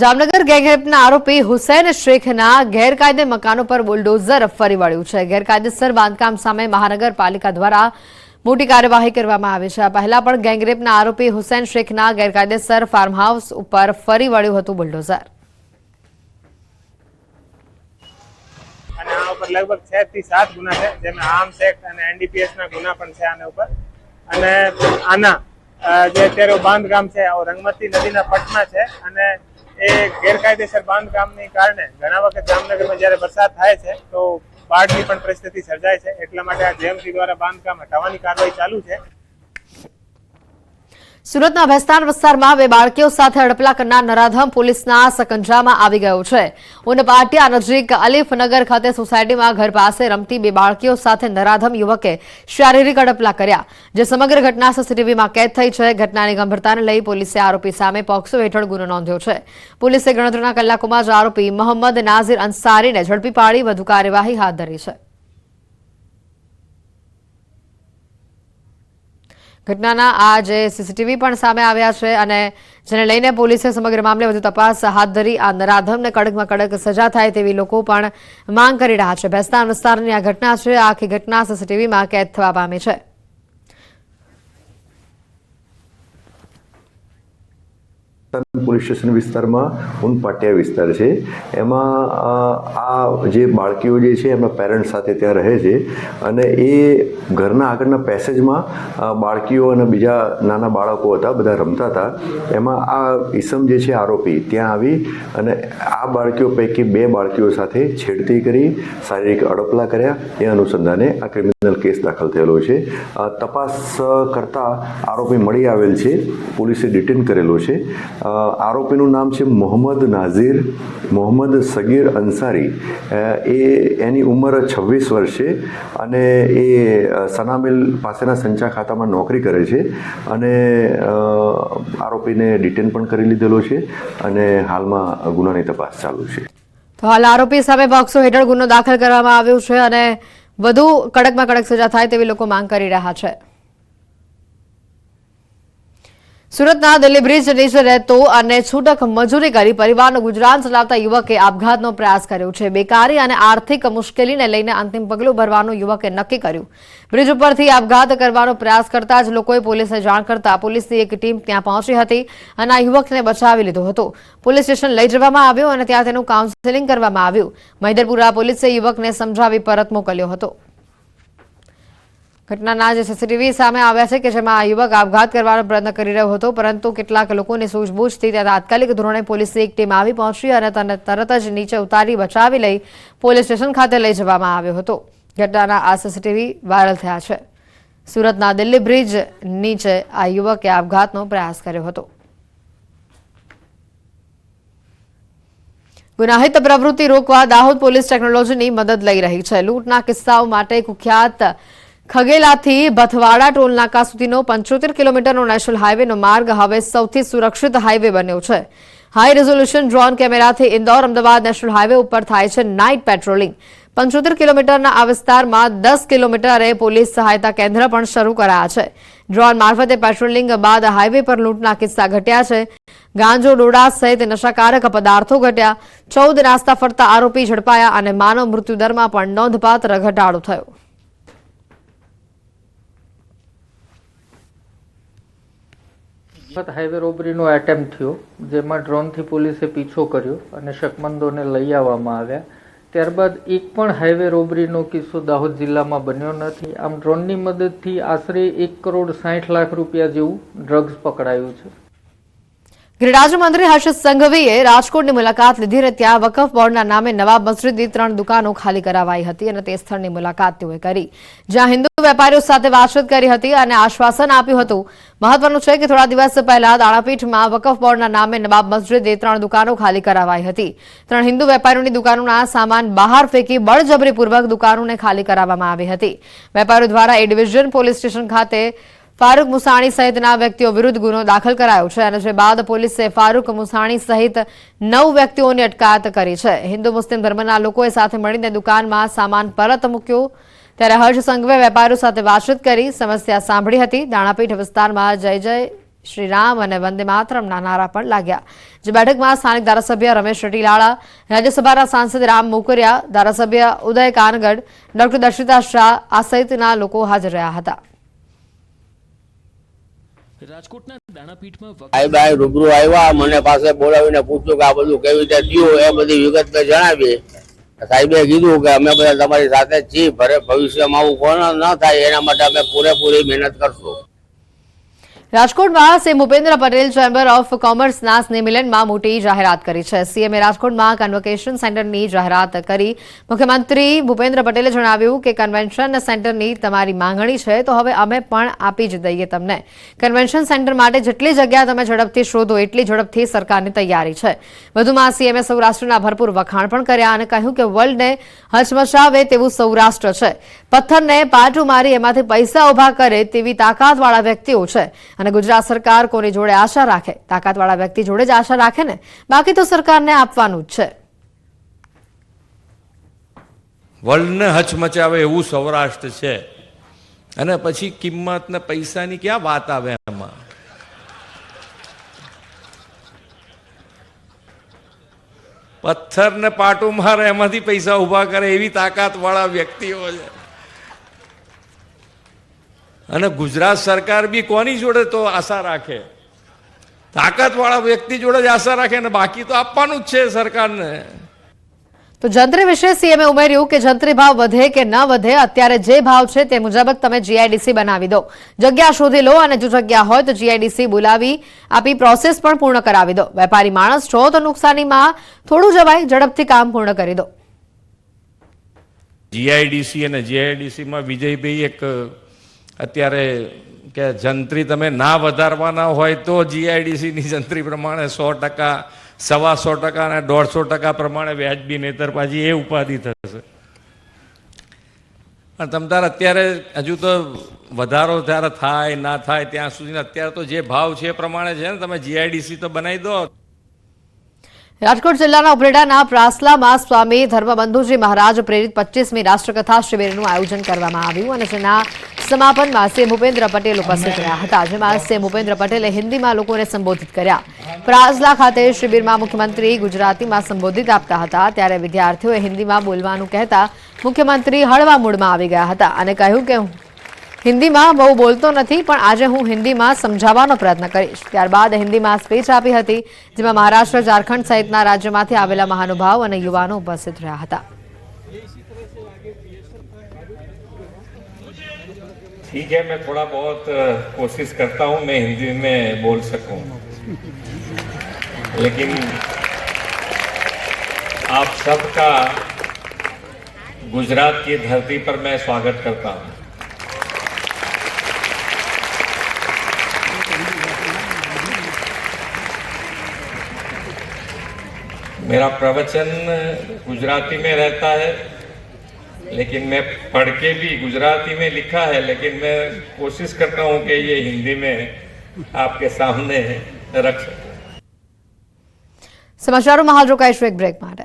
જામનગર ગેંગરેપના આરોપી હુસૈન શેખના ગેરકાયદે મકાનો પર બુલડોઝર ફરી વળ્યું છે। ગેરકાયદેસર બાંધકામ સામે મહાનગરપાલિકા દ્વારા મોટી કાર્યવાહી કરવામાં આવી છે। આ પહેલા પણ ગેંગરેપના આરોપી હુસૈન શેખના ગેરકાયદેસર ફાર્મ હાઉસ ઉપર ફરી વળ્યું હતું બુલડોઝર। અને આ ઉપર લગભગ 6 થી 7 ગુના છે, જેમાં આર્મ્સ એક્ટ અને એનડીપીએસ ના ગુના પણ છે આના ઉપર। અને આના જે અત્યારે બાંધકામ છે રંગમતી નદીના પટમાં છે અને એ ગેરકાયદેસર બાંધકામની કારણે ઘણા વખત જામનગરમાં જ્યારે વરસાદ થાય છે તો બાઢની પણ પરિસ્થિતિ સર્જાય છે। એટલા માટે આ જેએમસી દ્વારા બાંધકામ હટાવવાની કાર્યવાહી ચાલુ છે। સુરતના ભેસ્તાન વિસ્તારમાં બે બાળકીઓ સાથે હડપલા કરનાર નરાધમ પોલીસના સકંજામાં આવી ગયો છે। ઉનપાટિયા નજીક અલીફનગર ખાતે સોસાયટીમાં ઘર પાસે રમતી બે બાળકીઓ સાથે નરાધમ યુવકે શારીરિક હડપલા કર્યા, જે સમગ્ર ઘટના સીસીટીવીમાં કેદ થઈ છે। ઘટનાની ગંભીરતાને લઈ પોલીસે આરોપી સામે પોક્સો હેઠળ ગુનો નોંધ્યો છે। પોલીસે ગણતરીના કલાકોમાં જ આરોપી મોહમ્મદ નાઝીર અંસારીને ઝડપી પાડી વધુ કાર્યવાહી હાથ ધરી છે। ઘટનાના આ જે સીસીટીવી પણ સામે આવ્યા છે અને જેને લઈને પોલીસે સમગ્ર મામલે વધુ તપાસ હાથ ધરી આ નરાધમને કડકમાં કડક સજા થાય તેવી લોકો પણ માંગ કરી રહ્યા છે। ભેસ્તાન વિસ્તારની આ ઘટના છે। આ આખી ઘટના સીસીટીવીમાં કેદ થવા પામી છે। પોલીસ સ્ટેશન વિસ્તારમાં ઉનપાટિયા વિસ્તાર છે, એમાં આ જે બાળકીઓ જે છે એમના પેરેન્ટ્સ સાથે ત્યાં રહે છે અને એ ઘરના આગળના પેસેજમાં બાળકીઓ અને બીજા નાના બાળકો હતા, બધા રમતા હતા। એમાં આ ઈસમ જે છે આરોપી ત્યાં આવી અને આ બાળકીઓ પૈકી બે બાળકીઓ સાથે છેડતી કરી, શારીરિક અડપલા કર્યા। એ અનુસંધાને આ ક્રિમિનલ કેસ દાખલ થયેલો છે। તપાસ કરતા આરોપી મળી આવેલ છે, પોલીસે ડિટેન કરેલો છે। આરોપીનું નામ છે મોહમ્મદ નાઝીર મોહમ્મદ સગીર અંસારી। એની ઉંમર 26 વર્ષ છે અને એ સનામિલ પાસેના સંચા ખાતામાં નોકરી કરે છે અને આરોપીને ડિટેન પણ કરી લીધેલો છે અને હાલમાં ગુનાની તપાસ ચાલુ છે। તો હાલ આરોપી સામે પોક્સો હેઠળ ગુનો દાખલ કરવામાં આવ્યો છે અને વધુ કડકમાં કડક સજા થાય તેવી લોકો માંગ કરી રહ્યા છે। સુરતના દિલ્હી બ્રિજ નીચે રહેતો અને છૂટક મજૂરી કરી પરિવારનું ગુજરાન ચલાવતા યુવકે આપઘાતનો પ્રયાસ કર્યો છે। બેકારી અને આર્થિક મુશ્કેલીને લઈને અંતિમ પગલું ભરવાનું યુવકે નક્કી કર્યું। બ્રિજ ઉપરથી આપઘાત કરવાનો પ્રયાસ કરતા જ લોકોએ પોલીસને જાણ કરતા પોલીસની એક ટીમ ત્યાં પહોંચી હતી અને આ યુવકને બચાવી લીધો હતો। પોલીસ સ્ટેશન લઈ જવામાં આવ્યો અને ત્યાં તેનું કાઉન્સેલિંગ કરવામાં આવ્યું। મહિદરપુરા પોલીસે યુવકને સમજાવી પરત મોકલ્યો હતો। ઘટનાના જે સીસીટીવી સામે આવ્યા છે કે જેમાં આ યુવક આપઘાત કરવાનો પ્રયત્ન કરી રહ્યો હતો, પરંતુ કેટલાક લોકોની સૂઝબૂછથી ત્યાં તાત્કાલિક ધોરણે પોલીસની એક ટીમ આવી પહોંચી અને તેને તરત જ નીચે ઉતારી બચાવી લઈ પોલીસ સ્ટેશન ખાતે લઈ જવામાં આવ્યો હતો। ઘટનાના આ સીસીટીવી વાયરલ થયા છે। સુરતના દિલ્હી બ્રિજ નીચે આ યુવકે આપઘાતનો પ્રયાસ કર્યો હતો। ગુનાહિત પ્રવૃત્તિ રોકવા દાહોદ પોલીસ ટેકનોલોજીની મદદ લઈ રહી છે। લૂંટના કિસ્સાઓ માટે કુખ્યાત ખગેલાથી બથવાડા ટોલ નાકા સુધીનો 75 કિલોમીટરનો નેશનલ હાઈવેનો માર્ગ હવે સૌથી સુરક્ષિત હાઈવે બન્યો છે। હાઈ રેઝોલ્યુશન ડ્રોન કેમેરાથી ઇન્દોર અમદાવાદ નેશનલ હાઈવે ઉપર થાય છે નાઇટ પેટ્રોલિંગ। 75 કિલોમીટરના આ વિસ્તારમાં 10 કિલોમીટરે પોલીસ સહાયતા કેન્દ્ર પણ શરૂ કરાયા છે। ડ્રોન મારફતે પેટ્રોલિંગ બાદ હાઈવે પર લૂંટના કિસ્સા ઘટ્યા છે। ગાંજો, ડોડા સહિત નશાકારક પદાર્થો ઘટ્યા। 14 નાસ્તા ફરતા આરોપી ઝડપાયા અને માનવ મૃત્યુદરમાં પણ નોંધપાત્ર ઘટાડો થયો। હાઈવે રોબરીનો એટેમ્પ્ટ થયો, જેમાં ડ્રોનથી પોલીસે પીછો કર્યો અને શકમંદોને લઈ આવવામાં આવ્યા। ત્યારબાદ એક પણ હાઈવે રોબરીનો કિસ્સો દાહોદ જિલ્લામાં બન્યો નથી। આમ ડ્રોનની મદદથી આશરે 1,60,00,000 રૂપિયા જેવું ડ્રગ્સ પકડાયું છે। ગૃહ રાજ્યમંત્રી હર્ષ સંઘવીએ રાજકોટની મુલાકાત લીધી અને ત્યાં વકફ બોર્ડના નામે નવાબ મસ્જિદની 3 દુકાનો ખાલી કરાવાઈ હતી અને તે સ્થળની મુલાકાત તેઓએ કરી, જ્યાં હિન્દુ વેપારીઓ સાથે વાતચીત કરી હતી અને આશ્વાસન આપ્યું હતું। મહત્વનું છે કે થોડા દિવસ પહેલા દાણાપીઠમાં વકફ બોર્ડના નામે નવાબ મસ્જિદે 3 દુકાનો ખાલી કરાવાઈ હતી। 3 હિન્દુ વેપારીઓની દુકાનોના સામાન બહાર ફેંકી બળજબરીપૂર્વક દુકાનોને ખાલી કરાવવામાં આવી હતી। વેપારીઓ દ્વારા એ ડિવિઝન પોલીસ સ્ટેશન ખાતે ફારૂક મુસાણી સહિતના વ્યક્તિઓ વિરુદ્ધ ગુનો દાખલ કરાયો છે અને જે બાદ પોલીસે ફારૂક મુસાણી સહિત 9 વ્યક્તિઓની અટકાયત કરી છે। હિન્દુ મુસ્લિમ ધર્મના લોકોએ સાથે મળીને દુકાનમાં સામાન પરત મૂક્યો। ત્યારે હર્ષ સંઘવે વેપારીઓ સાથે વાતચીત કરી સમસ્યા સાંભળી હતી। દાણાપીઠ વિસ્તારમાં જય જય શ્રી રામ અને વંદે માતરમના નારા પણ લાગ્યા. જે બેઠકમાં સ્થાનિક ધારાસભ્ય રમેશ રટીલાળા, રાજ્યસભાના સાંસદ રામ મોકરિયા, ધારાસભ્ય ઉદય કાનગડ, ડોક્ટર દર્શિતા શાહ આ સહિતના લોકો હાજર રહ્યા હતા. રાજકોટના દાણાપીઠમાં સાહેબ રૂબરૂ આવ્યા, મને પાસે બોલાવીને પૂછ્યું કે આ બધું કેવી રીતે થયું, એ બધી વિગત જણાવી. સાહેબે કીધું કે અમે બધા તમારી સાથે જ છીએ, ભવિષ્યમાં આવું કોણ ન થાય એના માટે અમે પૂરેપૂરી મહેનત કરશું. રાજકોટમાં CM Bhupendra Patel chamber of કોમર્સના સ્નેહમિલનમાં મોટી જાહેરાત કરી છે. સીએમએ રાજકોટમાં કન્વોકેશન સેન્ટરની જાહેરાત કરી. મુખ્યમંત્રી ભૂપેન્દ્ર પટેલે જણાવ્યું કે કન્વેન્શન સેન્ટરની તમારી માંગણી છે તો હવે અમે પણ આપી જ દઈએ તમને. કન્વેન્શન સેન્ટર માટે જેટલી જગ્યા તમે ઝડપથી શોધો એટલી ઝડપથી સરકારની તૈયારી છે. વધુમાં સીએમએ સૌરાષ્ટ્રના ભરપૂર વખાણ પણ કર્યા અને કહ્યું કે વર્લ્ડને હચમચાવે તેવું સૌરાષ્ટ્ર છે. પથ્થરને પાટું મારી એમાંથી પૈસા ઉભા કરે તેવી તાકાતવાળા વ્યક્તિઓ છે. અને ગુજરાત સરકાર કોની જોડે આશા રાખે? તાકાતવાળા વ્યક્તિ જોડે જ આશા રાખે ને, બાકી તો સરકારને આપવાનું જ છે. વર્લ્ડને હચમચાવે એવું સૌરાષ્ટ્ર છે અને પછી કિંમત ને પૈસાની ક્યાં વાત આવે એમાં? પથ્થરને પાટું મારે એમાંથી પૈસા ઉભા કરે એવી તાકાતવાળા વ્યક્તિઓ છે. અને ગુજરાત સરકાર બી કોની જોડે તો આશા રાખે? તાકાતવાળા વ્યક્તિ જોડે જ આશા રાખે ને, બાકી તો આપવાનું જ છે સરકારને. તો જંત્રી વિશે સીએમએ ઉમેર્યું કે જંત્રી ભાવ વધે કે ન વધે, અત્યારે જે ભાવ છે તે મુજબ તમે જીઆઈડીસી બનાવી દો. જગ્યા શોધી લો અને જો જગ્યા હોય તો જીઆઈડીસી બોલાવી આપી પ્રોસેસ પણ પૂર્ણ કરાવી દો. વેપારી માણસ છો તો નુકસાનીમાં થોડું જવાય, ઝડપથી કામ પૂર્ણ કરી દો. જીઆઈડીસી અને જીઆઈડીસીમાં વિજયભાઈ એક અત્યારે કે જંત્રી તમે ના વધારવાના હોય તો જીઆઈડીસીની જંત્રી પ્રમાણે 100%, 125% અને 150% પ્રમાણે વ્યાજબી, નહીતર પાછી એ ઉપાધિ થશે. અને તમ તાર અત્યારે હજુ તો વધારો ત્યારે થાય ના થાય ત્યાં સુધી અત્યારે તો જે ભાવ છે એ પ્રમાણે છે ને, તમે જીઆઈડીસી તો બનાવી દો. રાજકોટ જિલ્લાના ઉપરેડાના પ્રાસલામાં સ્વામી ધર્મબંધુજી મહારાજ પ્રેરિત 25મી રાષ્ટ્રકથા શિબિરનું આયોજન કરવામાં આવ્યું અને જેના સમાપનમાં સીએમ ભૂપેન્દ્ર પટેલ ઉપસ્થિત રહ્યા હતા. જેમાં સીએમ ભૂપેન્દ્ર પટેલે હિન્દીમાં લોકોને સંબોધિત કર્યા. પ્રાસલા ખાતે શિબિરમાં મુખ્યમંત્રી ગુજરાતીમાં સંબોધિત આપતા હતા ત્યારે વિદ્યાર્થીઓએ હિન્દીમાં બોલવાનું કહેતા મુખ્યમંત્રી હળવા મૂડમાં આવી ગયા હતા અને કહ્યું કે હિન્દીમાં બહુ બોલતો નથી, પણ આજે હું હિન્દીમાં સમજાવવાનો પ્રયત્ન કરીશ. ત્યારબાદ હિન્દીમાં સ્પીચ આપી હતી, જેમાં મહારાષ્ટ્ર, ઝારખંડ સહિતના રાજ્યોમાંથી આવેલા મહાનુભાવ અને યુવાનો ઉપસ્થિત રહ્યા હતા. ठीक है, मैं थोड़ा बहुत कोशिश करता हूँ मैं हिंदी में बोल सकूं, लेकिन आप सबका गुजरात की धरती पर मैं स्वागत करता हूँ. मेरा प्रवचन गुजराती में रहता है, लेकिन मैं पढ़ के भी गुजराती में लिखा है, लेकिन मैं कोशिश करता हूँ कि ये हिंदी में आपके सामने रख सकूं. समाचारों में हाल रोकाईશું એક બ્રેક માટે.